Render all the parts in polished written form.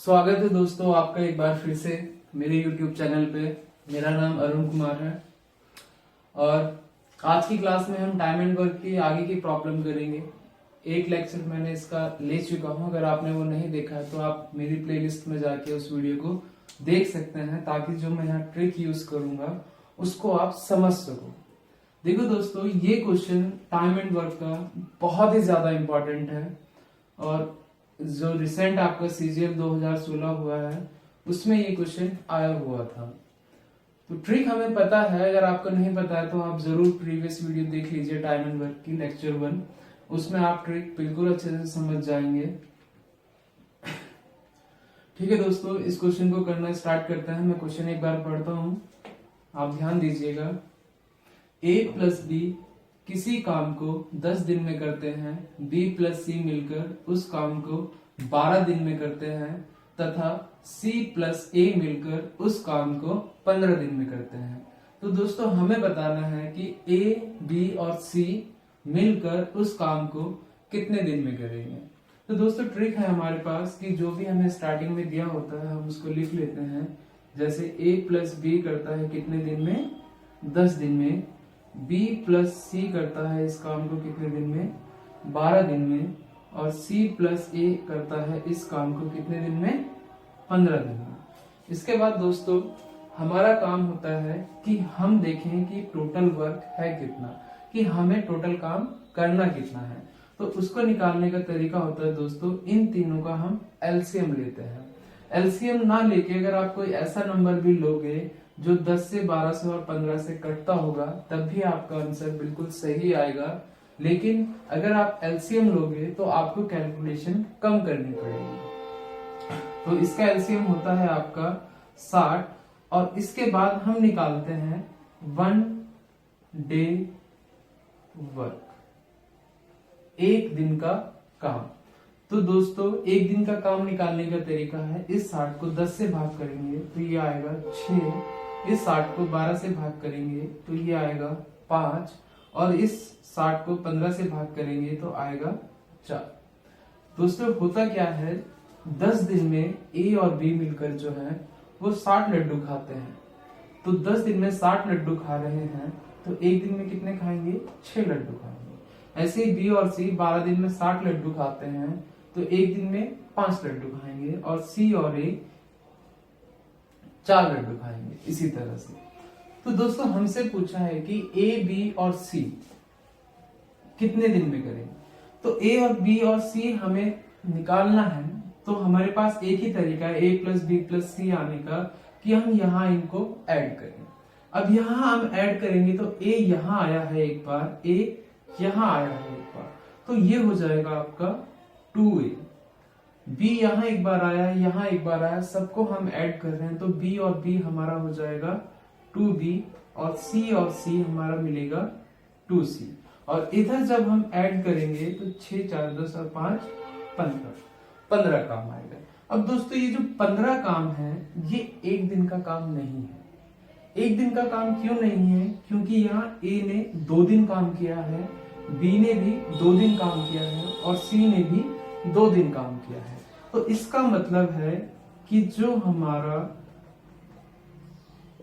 स्वागत है दोस्तों आपका एक बार फिर से मेरे YouTube चैनल पे। मेरा नाम अरुण कुमार है और आज की क्लास में हम टाइम एंड वर्क की आगे की प्रॉब्लम करेंगे। एक लेक्चर मैंने इसका ले चुका हूं, अगर आपने वो नहीं देखा है तो आप मेरी प्लेलिस्ट में जाके उस वीडियो को देख सकते हैं, ताकि जो मैं यहाँ ट्रिक यूज करूंगा उसको आप समझ सको। देखो दोस्तों, ये क्वेश्चन टाइम एंड वर्क का बहुत ही ज्यादा इंपॉर्टेंट है और जो रिसेंट आपका सीजीएल 2016 हुआ है उसमें ये क्वेश्चन आया हुआ था। तो ट्रिक हमें पता है, अगर आपको नहीं पता है तो आप जरूर प्रीवियस वीडियो देख लीजिए टाइम एंड वर्क की लेक्चर 1, उसमें आप ट्रिक बिल्कुल अच्छे से समझ जाएंगे। ठीक है दोस्तों, इस क्वेश्चन को करना स्टार्ट करते हैं। मैं क्वेश्चन एक बार पढ़ता हूं, आप ध्यान दीजिएगा। a प्लस बी किसी काम को 10 दिन में करते हैं, b प्लस सी मिलकर उस काम को 12 दिन में करते हैं तथा c प्लस a मिलकर उस काम को 15 दिन में करते हैं। तो दोस्तों हमें बताना है कि a, b और c मिलकर उस काम को कितने दिन में करेंगे। तो दोस्तों ट्रिक है हमारे पास कि जो भी हमें स्टार्टिंग में दिया होता है हम उसको लिख लेते हैं। जैसे a प्लस बी करता है कितने दिन में, 10 दिन में। b प्लस सी करता है इस काम को कितने दिन में, 12 दिन में। और c प्लस a करता है इस काम को कितने दिन में, 15 दिन में। इसके बाद दोस्तों हमारा काम होता है कि हम देखें कि टोटल वर्क है कितना, कि हमें टोटल काम करना कितना है। तो उसको निकालने का तरीका होता है दोस्तों, इन तीनों का हम एलसीएम लेते हैं। एलसीएम ना लेके अगर आप कोई ऐसा नंबर भी लोगे जो 10 से 12 से और 15 से कटता होगा तब भी आपका आंसर बिल्कुल सही आएगा। लेकिन अगर आप एलसीएम लोगे तो आपको कैलकुलेशन कम करनी पड़ेगी। तो इसका एलसीएम होता है आपका 60 और इसके बाद हम निकालते हैं 1 डे वर्क, एक दिन का काम। तो दोस्तों एक दिन का काम निकालने का तरीका है, इस 60 को 10 से भाग करेंगे तो ये आएगा 6, इस 60 को 12 से भाग करेंगे तो ये आएगा 5 और इस 60 को 15 से भाग करेंगे तो आएगा 4। दोस्तों होता क्या है, 10 दिन में ए और बी मिलकर जो है वो 60 लड्डू खाते हैं। तो 10 दिन में 60 लड्डू खा रहे हैं तो एक दिन में कितने खाएंगे, 6 लड्डू खाएंगे। ऐसे ही बी और सी 12 दिन में 60 लड्डू खाते हैं तो एक दिन में 5 लड्डू खाएंगे। और सी और ए 4 लड्डू खाएंगे, इसी तरह से। तो दोस्तों हमसे पूछा है कि ए, बी और सी कितने दिन में करेंगे। तो ए और बी और सी हमें निकालना है तो हमारे पास एक ही तरीका है ए प्लस बी प्लस सी आने का, कि हम यहाँ इनको ऐड करें। अब यहाँ हम ऐड करेंगे तो ए यहाँ आया है एक बार, ए यहाँ आया है एक बार, तो ये हो जाएगा आपका 2a। b यहाँ एक बार आया है, यहाँ एक बार आया, सबको हम ऐड कर रहे हैं तो b और b हमारा हो जाएगा 2b और c हमारा मिलेगा 2c। और इधर जब हम ऐड करेंगे तो 6, 4, 10 और 5 15 काम आएगा। अब दोस्तों ये जो 15 काम है ये एक दिन का काम नहीं है। एक दिन का काम क्यों नहीं है, क्योंकि यहाँ a ने 2 दिन काम किया है, b ने भी 2 दिन काम किया है और c ने भी 2 दिन काम किया है। तो इसका मतलब है कि जो हमारा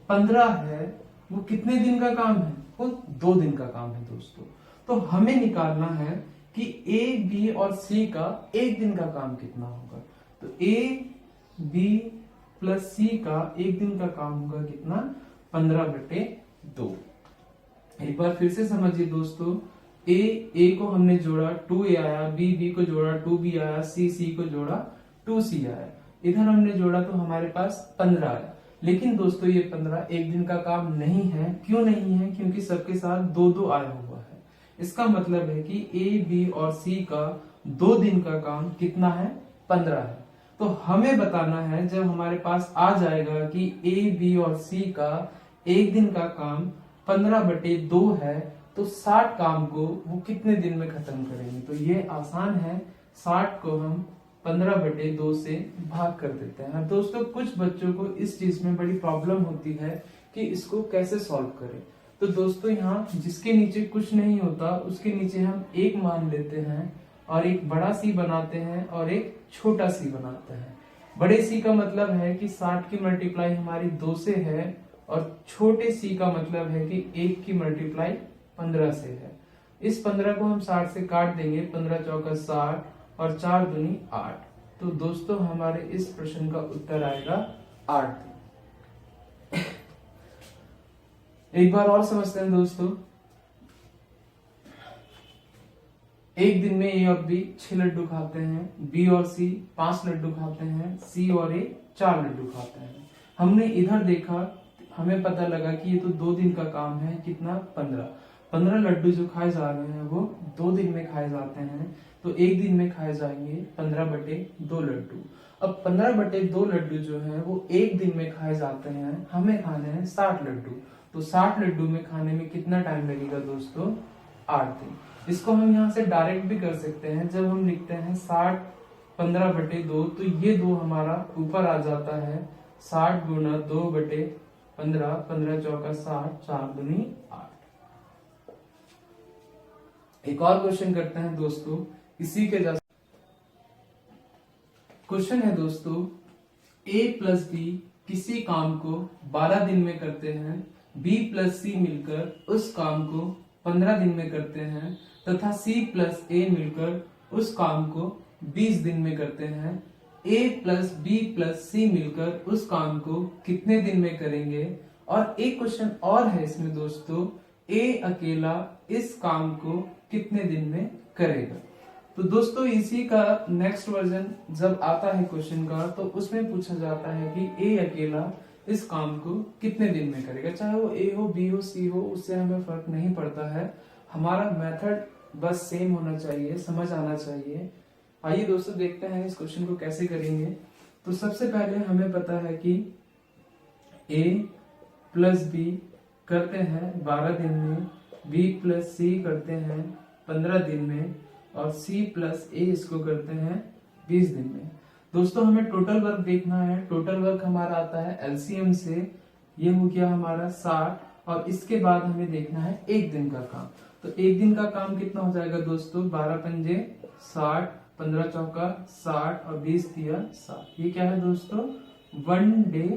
15 है वो कितने दिन का काम है, वो 2 दिन का काम है दोस्तों। तो हमें निकालना है कि a, b और c का एक दिन का काम कितना होगा। तो a, b प्लस c का एक दिन का काम होगा कितना, 15/2। एक बार फिर से समझिए दोस्तों, a को हमने जोड़ा 2a आया, b को जोड़ा 2b आया, c को जोड़ा 2c आया। इधर हमने जोड़ा तो हमारे पास 15 आया। लेकिन दोस्तों ये 15 एक दिन का काम नहीं है। क्यों नहीं है, क्योंकि सबके साथ 2-2 आया हुआ है। इसका मतलब है कि a, b और c का 2 दिन का काम कितना है, 15 है। तो हमें बताना है जब हमारे पास आ जाएगा कि a, b और c का एक दिन का काम 15/2 है तो 60 काम को वो कितने दिन में खत्म करेंगे। तो ये आसान है, 60 को हम 15/2 से भाग कर देते हैं। दोस्तों कुछ बच्चों को इस चीज में बड़ी प्रॉब्लम होती है कि इसको कैसे सॉल्व करें। तो दोस्तों यहाँ जिसके नीचे कुछ नहीं होता उसके नीचे हम एक मान लेते हैं और एक बड़ा सी बनाते हैं और एक छोटा सी बनाते हैं। बड़े सी का मतलब है कि 60 की मल्टीप्लाई हमारी 2 से है, और छोटे सी का मतलब है कि 1 की मल्टीप्लाई 15 से है। इस 15 को हम 60 से काट देंगे, 15 चौका 60 और 4 दूनी 8। तो दोस्तों हमारे इस प्रश्न का उत्तर आएगा 8। एक बार और समझते हैं दोस्तों। एक दिन में ए और बी 6 लड्डू खाते हैं, बी और सी 5 लड्डू खाते हैं, सी और ए 4 लड्डू खाते हैं। हमने इधर देखा, हमें पता लगा कि ये तो 2 दिन का काम है, कितना 15 लड्डू जो खाए जा रहे हैं वो 2 दिन में खाए जाते हैं, तो एक दिन में खाए जाएंगे 15/2 लड्डू। अब 15/2 लड्डू जो है वो एक दिन में खाए जाते हैं, हमें खाने हैं 60 लड्डू। तो 60 लड्डू में खाने में कितना टाइम लगेगा दोस्तों? 8 दिन। इसको हम यहाँ से डायरेक्ट भी कर सकते हैं। जब हम लिखते हैं 60 15/2, तो ये 2 हमारा ऊपर आ जाता है, 60 गुना 2/15, 15 चौका 60, 4 दूनी 8। एक और क्वेश्चन करते हैं दोस्तों इसी के जैसा। क्वेश्चन है दोस्तों, a प्लस बी किसी काम को 12 दिन में करते हैं, b प्लस सी मिलकर उस काम को 15 दिन में करते हैं, तथा c प्लस ए मिलकर उस काम को 20 दिन में करते हैं। a प्लस बी प्लस सी मिलकर उस काम को कितने दिन में करेंगे? और एक क्वेश्चन और है इसमें दोस्तों, a अकेला इस काम को कितने दिन में करेगा? तो दोस्तों इसी का नेक्स्ट वर्जन जब आता है क्वेश्चन का, तो उसमें पूछा जाता है कि ए अकेला इस काम को कितने दिन में करेगा। चाहे वो ए हो, बी हो, सी हो, उससे हमें फर्क नहीं पड़ता है। हमारा मेथड बस सेम होना चाहिए, समझ आना चाहिए। आइए दोस्तों देखते हैं इस क्वेश्चन को कैसे करेंगे। तो सबसे पहले हमें पता है कि ए प्लस बी करते हैं 12 दिन में, बी प्लस सी करते हैं 15 दिन में, और C प्लस ए इसको करते हैं 20 दिन में। दोस्तों हमें टोटल वर्क देखना है। टोटल वर्क हमारा आता है एलसीएम से, ये हो गया हमारा 60, और इसके बाद हमें देखना है एक दिन का काम। तो एक दिन का काम कितना हो जाएगा दोस्तों? 12 पंजे 60, 15 चौका 60 और 20 दिया 60। ये क्या है दोस्तों? 1 डे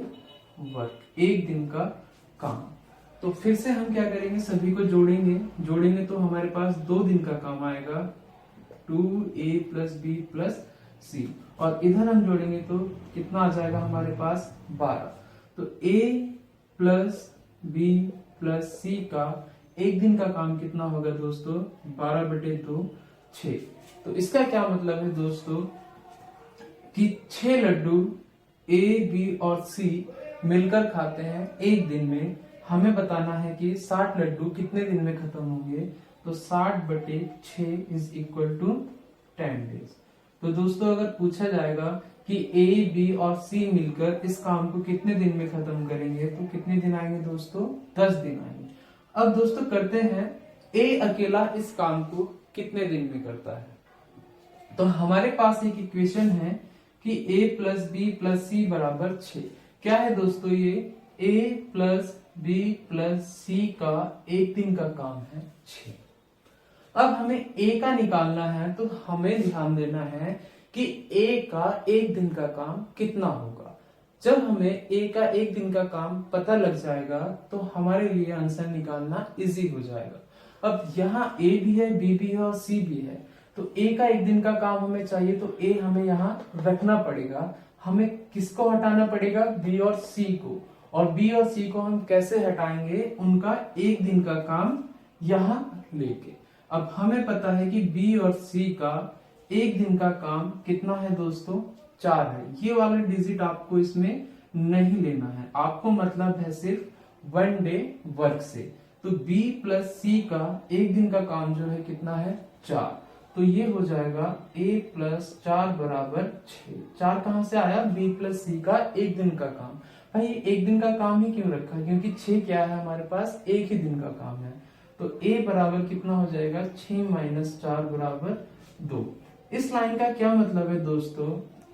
वर्क, एक दिन का काम। तो फिर से हम क्या करेंगे, सभी को जोड़ेंगे तो हमारे पास 2 दिन का काम आएगा, 2a प्लस बी प्लस सी, और इधर हम जोड़ेंगे तो कितना आ जाएगा हमारे पास? 12। तो a प्लस बी प्लस सी का एक दिन का काम कितना होगा दोस्तों? 12/2 6। तो इसका क्या मतलब है दोस्तों कि 6 लड्डू a b और c मिलकर खाते हैं एक दिन में। हमें बताना है कि 60 लड्डू कितने दिन में खत्म होंगे। तो 60/6 इज इक्वल टू 10 डेज। तो दोस्तों अगर पूछा जाएगा कि ए बी और सी मिलकर इस काम को कितने दिन में खत्म करेंगे, तो कितने दिन आएंगे दोस्तों? 10 दिन आएंगे। अब दोस्तों करते हैं, ए अकेला इस काम को कितने दिन में करता है। तो हमारे पास एक इक्वेशन है कि a प्लस बी प्लस सी बराबर 6। क्या है दोस्तों ये? a प्लस बी प्लस सी का एक दिन का काम है 6। अब हमें a का निकालना है, तो हमें ध्यान देना है कि a का एक दिन का काम कितना होगा। जब हमें a का एक दिन का काम पता लग जाएगा तो हमारे लिए आंसर निकालना इजी हो जाएगा। अब यहाँ a भी है, b भी है और c भी है, तो a का एक दिन का काम हमें चाहिए, तो a हमें यहाँ रखना पड़ेगा। हमें किसको हटाना पड़ेगा? b और c को। और b और c को हम कैसे हटाएंगे? उनका एक दिन का काम यहाँ लेके। अब हमें पता है कि b और c का एक दिन का काम कितना है दोस्तों? 4 है। ये वाला डिजिट आपको इसमें नहीं लेना है, आपको मतलब है सिर्फ 1 डे वर्क से। तो b प्लस c का एक दिन का काम जो है कितना है? 4। तो ये हो जाएगा a प्लस 4 बराबर 6। 4 कहां से आया? b प्लस c का एक दिन का काम। भाई एक दिन का काम ही क्यों रखा? क्योंकि 6 क्या है हमारे पास? एक ही दिन का काम है। तो a बराबर कितना हो जाएगा? 6 माइनस 4 बराबर 2। इस लाइन का क्या मतलब है दोस्तों?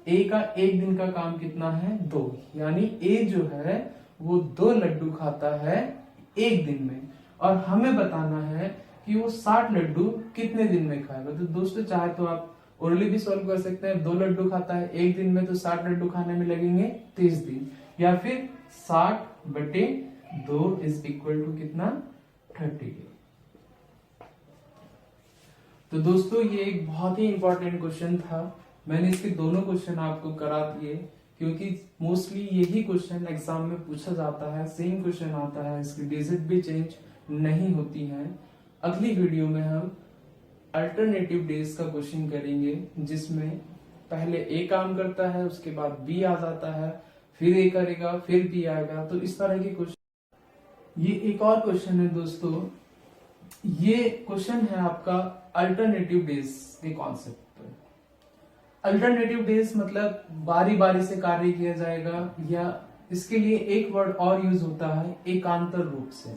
a का एक दिन का काम कितना है? 2। यानी a जो है वो 2 लड्डू खाता है एक दिन में, और हमें बताना है कि वो 60 लड्डू कितने दिन में खाएगा। तो दोस्तों चाहे तो आप ओरली भी सॉल्व कर सकते हैं। 2 लड्डू खाता है एक दिन में तो 60 लड्डू खाने में लगेंगे 30 दिन, या फिर 60/2 इज इक्वल टू कितना 30। तो दोस्तों ये एक बहुत ही इंपॉर्टेंट क्वेश्चन था। मैंने इसके दोनों क्वेश्चन आपको करा दिए, क्योंकि मोस्टली यही क्वेश्चन एग्जाम में पूछा जाता है, सेम क्वेश्चन आता है, इसकी डिजिट भी चेंज नहीं होती है। अगली वीडियो में हम अल्टरनेटिव डेज का क्वेश्चन करेंगे, जिसमें पहले ए काम करता है, उसके बाद बी आ जाता है, फिर ए करेगा, फिर बी आएगा। तो इस तरह के क्वेश्चन। ये एक और क्वेश्चन है दोस्तों, ये क्वेश्चन है आपका अल्टरनेटिव डेज के कॉन्सेप्ट पर। अल्टरनेटिव डेज मतलब बारी बारी से कार्य किया जाएगा, या इसके लिए एक वर्ड और यूज होता है एकांतर रूप से।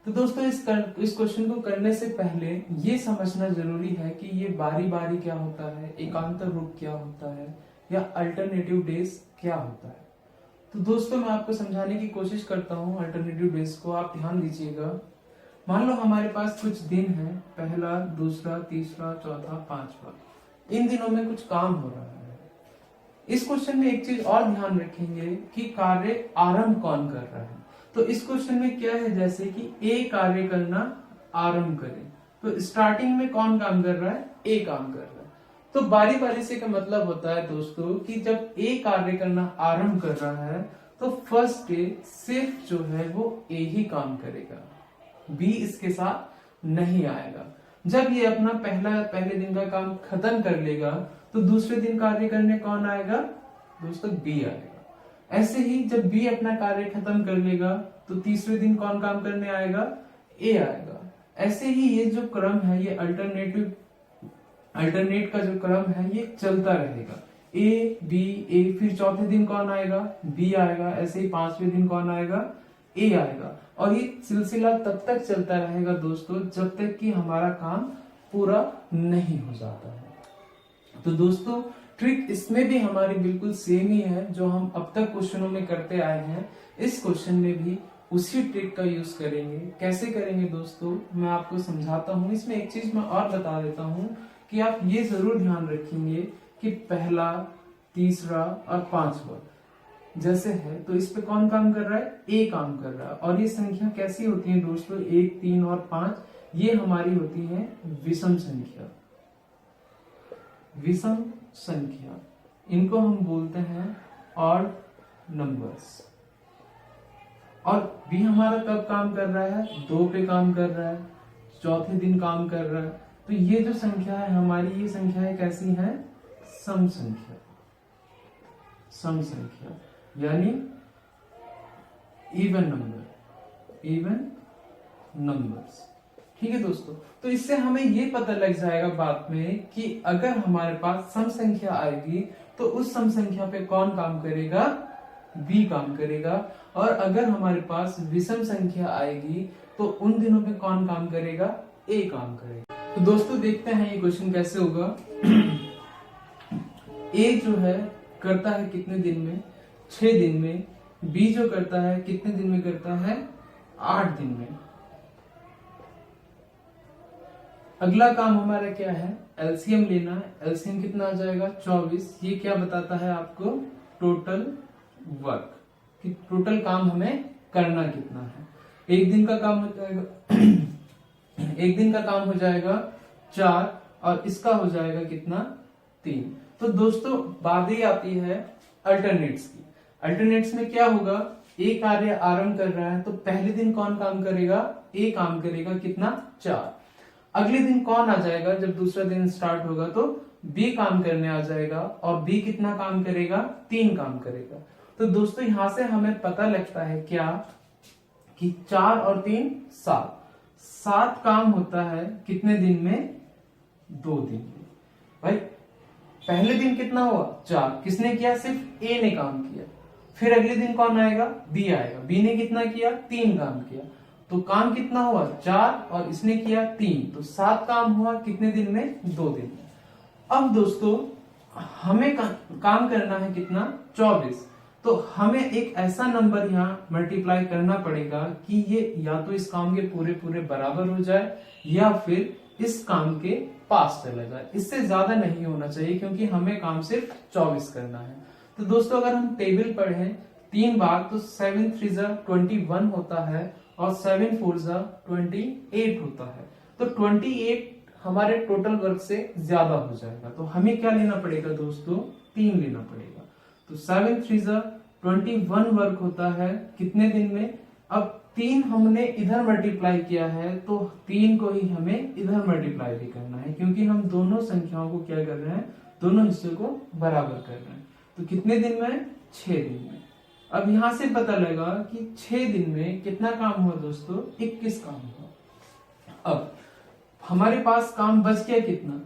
तो दोस्तों इस क्वेश्चन को करने से पहले ये समझना जरूरी है कि ये बारी बारी क्या होता है, एकांतर रूप क्या होता है, या अल्टरनेटिव डेज क्या होता है। तो दोस्तों मैं आपको समझाने की कोशिश करता हूँ अल्टरनेटिव डेज को, आप ध्यान दीजिएगा। मान लो हमारे पास कुछ दिन है, पहला, दूसरा, तीसरा, चौथा, पांचवा। इन दिनों में कुछ काम हो रहा है। इस क्वेश्चन में एक चीज और ध्यान रखेंगे कि कार्य आरंभ कौन कर रहा है। तो इस क्वेश्चन में क्या है, जैसे कि ए कार्य करना आरंभ करे, तो स्टार्टिंग में कौन काम कर रहा है, ए काम कर रहा है। तो बारी बारी से का मतलब होता है दोस्तों कि जब ए कार्य करना आरंभ कर रहा है तो फर्स्ट डे सिर्फ जो है वो ए ही काम करेगा, बी इसके साथ नहीं आएगा। जब ये अपना पहले दिन का काम खत्म कर लेगा तो दूसरे दिन कार्य करने कौन आएगा दोस्तों, बी आएगा। ऐसे ही जब बी अपना कार्य खत्म कर लेगा तो तीसरे दिन कौन काम करने आएगा, ए आएगा। ऐसे ही ये जो क्रम है, ये अल्टरनेट का जो क्रम है ये चलता रहेगा, ए बी ए, फिर चौथे दिन कौन आएगा, बी आएगा। ऐसे ही पांचवें दिन कौन आएगा, ए आएगा। और ये सिलसिला तब तक चलता रहेगा दोस्तों जब तक कि हमारा काम पूरा नहीं हो जाता है। तो दोस्तों ट्रिक इसमें भी हमारी बिल्कुल सेम ही है जो हम अब तक क्वेश्चनों में करते आए हैं। इस क्वेश्चन में भी उसी ट्रिक का यूज करेंगे। कैसे करेंगे दोस्तों, मैं आपको समझाता हूँ। इसमें एक चीज मैं और बता देता हूँ कि आप ये जरूर ध्यान रखेंगे कि पहला, तीसरा और पांचवा जैसे है तो इस पे कौन काम कर रहा है, ए काम कर रहा है। और ये संख्या कैसी होती है दोस्तों, 1, 3 और 5, ये हमारी होती है विषम संख्या। विषम संख्या, इनको हम बोलते हैं ऑड नंबर्स। और बी हमारा कब काम कर रहा है, 2 पे काम कर रहा है, चौथे दिन काम कर रहा है। तो ये जो संख्या है हमारी, ये संख्याएं कैसी हैं, सम संख्या। सम संख्या यानी इवन नंबर्स। ठीक है दोस्तों, तो इससे हमें ये पता लग जाएगा बाद में कि अगर हमारे पास सम संख्या आएगी तो उस सम संख्या पे कौन काम करेगा, बी काम करेगा। और अगर हमारे पास विषम संख्या आएगी तो उन दिनों पे कौन काम करेगा, ए काम करेगा। तो दोस्तों देखते हैं ये क्वेश्चन कैसे होगा। ए जो है करता है कितने दिन में, 6 दिन में। बी जो करता है कितने दिन में करता है, 8 दिन में। अगला काम हमारा क्या है, एलसीएम लेना है। एलसीएम कितना आ जाएगा, 24। ये क्या बताता है आपको, टोटल वर्क, कि टोटल काम हमें करना कितना है। एक दिन का काम हो जाएगा एक दिन का काम हो जाएगा 4 और इसका हो जाएगा कितना, 3। तो दोस्तों बात ही आती है अल्टरनेट्स की। अल्टरनेट्स में क्या होगा, ए कार्य आरंभ कर रहा है तो पहले दिन कौन काम करेगा, ए काम करेगा, कितना, 4। अगले दिन कौन आ जाएगा, जब दूसरा दिन स्टार्ट होगा तो बी काम करने आ जाएगा और बी कितना काम करेगा, 3 काम करेगा। तो दोस्तों यहां से हमें पता लगता है क्या कि 4 और 3 7 काम होता है कितने दिन में, 2 दिन में। भाई पहले दिन कितना हुआ, 4, किसने किया, सिर्फ ए ने काम किया। फिर अगले दिन कौन आएगा, बी आएगा, बी ने कितना किया, 3 काम किया। तो काम कितना हुआ, 4 और इसने किया 3, तो 7 काम हुआ कितने दिन में, 2 दिन में। अब दोस्तों हमें काम करना है कितना, 24। तो हमें एक ऐसा नंबर यहाँ मल्टीप्लाई करना पड़ेगा कि ये या तो इस काम के पूरे पूरे बराबर हो जाए या फिर इस काम के पास चला जाए। इससे ज्यादा नहीं होना चाहिए क्योंकि हमें काम सिर्फ 24 करना है। तो दोस्तों अगर हम टेबल पढ़ें 3 बार तो 7 3 21 होता है और 7 4 28 होता है। तो 28 हमारे टोटल वर्क से ज्यादा हो जाएगा। तो हमें क्या लेना पड़ेगा दोस्तों, 3 लेना पड़ेगा। तो 7 3 21 वर्क होता है कितने दिन में। अब 3 हमने इधर मल्टीप्लाई किया है तो 3 को ही हमें इधर मल्टीप्लाई भी करना है क्योंकि हम दोनों संख्याओं को क्या कर रहे हैं, दोनों हिस्सों को बराबर कर रहे हैं। तो कितने दिन में, 6 दिन में। अब यहां से पता लगा कि 6 दिन में कितना काम हुआ दोस्तों, 21 काम हुआ। अब हमारे पास काम बच गया कितना,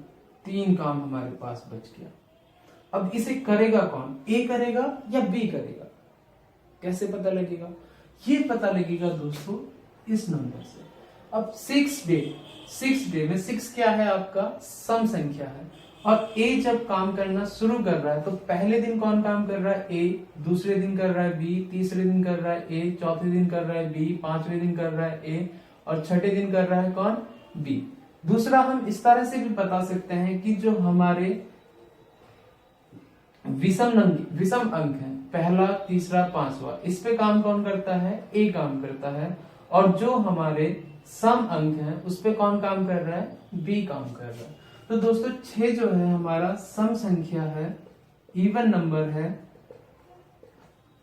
3 काम हमारे पास बच गया। अब इसे करेगा कौन, ए करेगा या बी करेगा, कैसे पता लगेगा, ये पता लगेगा दोस्तों इस नंबर से। अब 6 डे में 6 क्या है, आपका सम संख्या है। और ए जब काम करना शुरू कर रहा है तो पहले दिन कौन काम कर रहा है, ए, दूसरे दिन कर रहा है बी, तीसरे दिन कर रहा है ए, चौथे दिन कर रहा है बी, पांचवें दिन कर रहा है ए और छठे दिन कर रहा है कौन, बी। दूसरा हम इस तरह से भी बता सकते हैं कि जो हमारे विषम अंक है, पहला, तीसरा, पांचवा, इस पे काम कौन करता है, ए काम करता है। और जो हमारे सम अंक है उस पे कौन काम कर रहा है, बी काम कर रहा है। तो दोस्तों 6 जो है हमारा सम संख्या है, इवन नंबर है।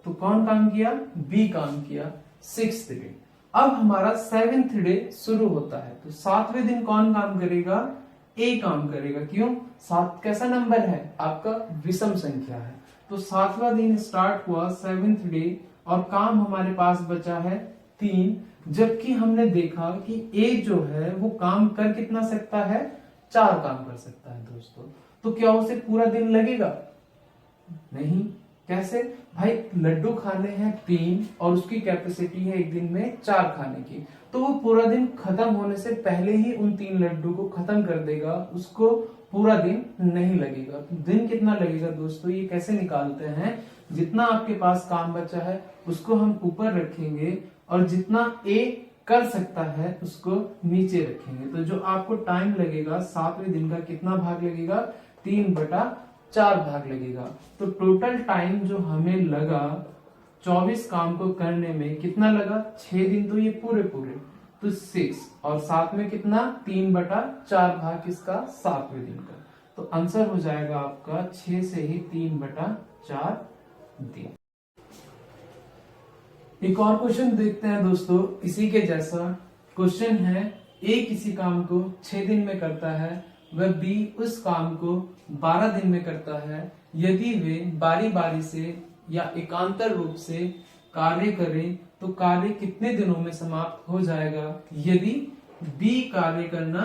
तो कौन काम किया, बी काम किया 6th डे। अब हमारा 7th डे शुरू होता है तो 7वें दिन कौन काम करेगा, ए काम करेगा। क्यों, 7 कैसा नंबर है, आपका विषम संख्या है। तो 7वां दिन स्टार्ट हुआ 7th डे और काम हमारे पास बचा है 3। जबकि हमने देखा कि ए जो है वो काम कर कितना सकता है, 4 काम कर सकता है दोस्तों। तो क्या उसे पूरा दिन लगेगा, नहीं। कैसे भाई, लड्डू खाने हैं 3 और उसकी कैपेसिटी है एक दिन में 4 खाने की, तो वो पूरा दिन खत्म होने से पहले ही उन 3 लड्डू को खत्म कर देगा, उसको पूरा दिन नहीं लगेगा। तो दिन कितना लगेगा दोस्तों, ये कैसे निकालते हैं, जितना आपके पास काम बचा है उसको हम ऊपर रखेंगे और जितना ए कर सकता है उसको नीचे रखेंगे। तो जो आपको टाइम लगेगा 7वें दिन का कितना भाग लगेगा, 3/4 भाग लगेगा। तो टोटल टाइम जो हमें लगा 24 काम को करने में कितना लगा, 6 दिन तो ये पूरे तो 6 और 7 में कितना, 3/4 भाग किसका, 7वें दिन का। तो आंसर हो जाएगा आपका 6 से ही 3/4 दिन। एक और क्वेश्चन देखते हैं दोस्तों, इसी के जैसा क्वेश्चन है। ए किसी काम को 6 दिन में करता है, वह बी उस काम को 12 दिन में करता है। यदि वे बारी बारी से या एकांतर रूप से कार्य करें तो कार्य कितने दिनों में समाप्त हो जाएगा यदि बी कार्य करना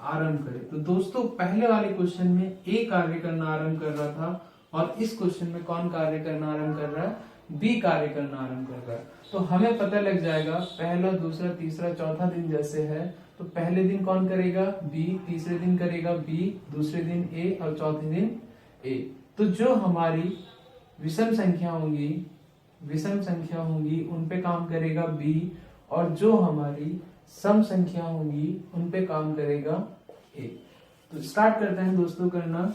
आरंभ करे। तो दोस्तों पहले वाले क्वेश्चन में ए कार्य करना आरंभ कर रहा था और इस क्वेश्चन में कौन कार्य करना आरंभ कर रहा है, बी कार्य करना आरंभ कर रहा है। तो हमें पता लग जाएगा पहला, दूसरा, तीसरा, चौथा दिन जैसे है तो पहले दिन कौन करेगा, बी, तीसरे दिन करेगा बी, दूसरे दिन ए और चौथे दिन ए। तो जो हमारी विषम संख्या होंगी उन पे काम करेगा बी और जो हमारी सम संख्या होंगी उन पे काम करेगा ए। तो स्टार्ट करते हैं दोस्तों करना।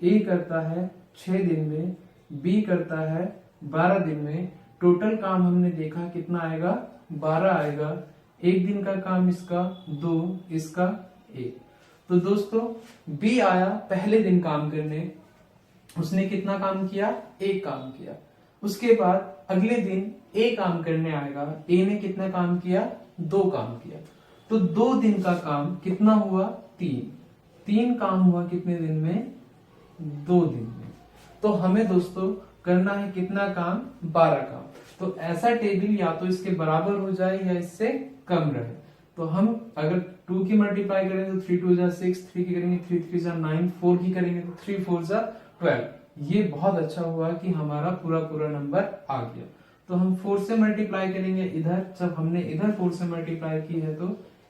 ए करता है 6 दिन में, बी करता है 12 दिन में। टोटल काम हमने देखा कितना आएगा, 12 आएगा। एक दिन का काम इसका 2, इसका 1। तो दोस्तों बी आया पहले दिन काम करने, उसने कितना काम किया, 1 काम किया। उसके बाद अगले दिन ए काम करने आएगा, ए ने कितना काम किया, 2 काम किया। तो 2 दिन का काम कितना हुआ, 3 काम हुआ कितने दिन में, 2 दिन में। तो हमें दोस्तों करना है कितना काम, 12 काम। तो ऐसा टेबल या तो इसके बराबर हो जाए या इससे कम रहे। तो हम अगर 2 की मल्टीप्लाई करें तो 3 2 6, 3 की करेंगे 3 3 9, 4 की करेंगे तो 3 4 12। ये बहुत अच्छा हुआ कि हमारा पूरा नंबर आ गया। तो हम 4 से मल्टीप्लाई करेंगे इधर। जब हमने इधर 4 से मल्टीप्लाई की है तो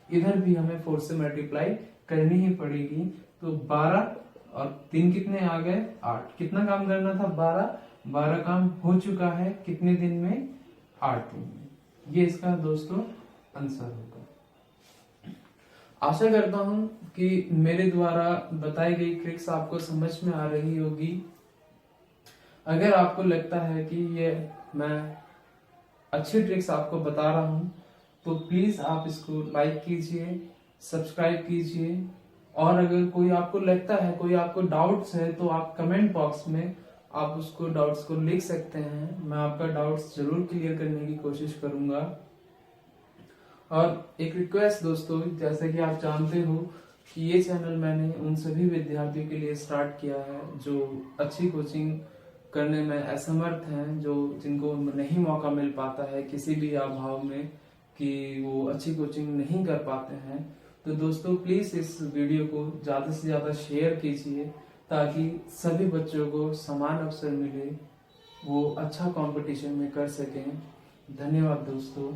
इधर भी हमें 4 से मल्टीप्लाई करनी ही पड़ेगी। तो 12 और 3 कितने आ गए, 8। कितना काम करना था, 12 12 काम हो चुका है कितने दिन में? 8 दिन में। ये इसका दोस्तों आंसर होगा। आशा करता हूं कि मेरे द्वारा बताई गई ट्रिक्स आपको समझ में आ रही होगी। अगर आपको लगता है कि ये मैं अच्छी ट्रिक्स आपको बता रहा हूं तो प्लीज आप इसको लाइक कीजिए, सब्सक्राइब कीजिए, और अगर कोई आपको लगता है, कोई आपको डाउट्स है तो आप कमेंट बॉक्स में आप उसको डाउट्स को लिख सकते हैं। मैं आपका डाउट्स जरूर क्लियर करने की कोशिश करूंगा। और एक रिक्वेस्ट दोस्तों, जैसे कि आप जानते हो कि ये चैनल मैंने उन सभी विद्यार्थियों के लिए स्टार्ट किया है जो अच्छी कोचिंग करने में असमर्थ हैं, जो जिनको नहीं मौका मिल पाता है किसी भी अभाव में कि वो अच्छी कोचिंग नहीं कर पाते हैं। तो दोस्तों प्लीज इस वीडियो को ज्यादा से ज्यादा शेयर कीजिए ताकि सभी बच्चों को समान अवसर मिले, वो अच्छा कंपटीशन में कर सकें। धन्यवाद दोस्तों।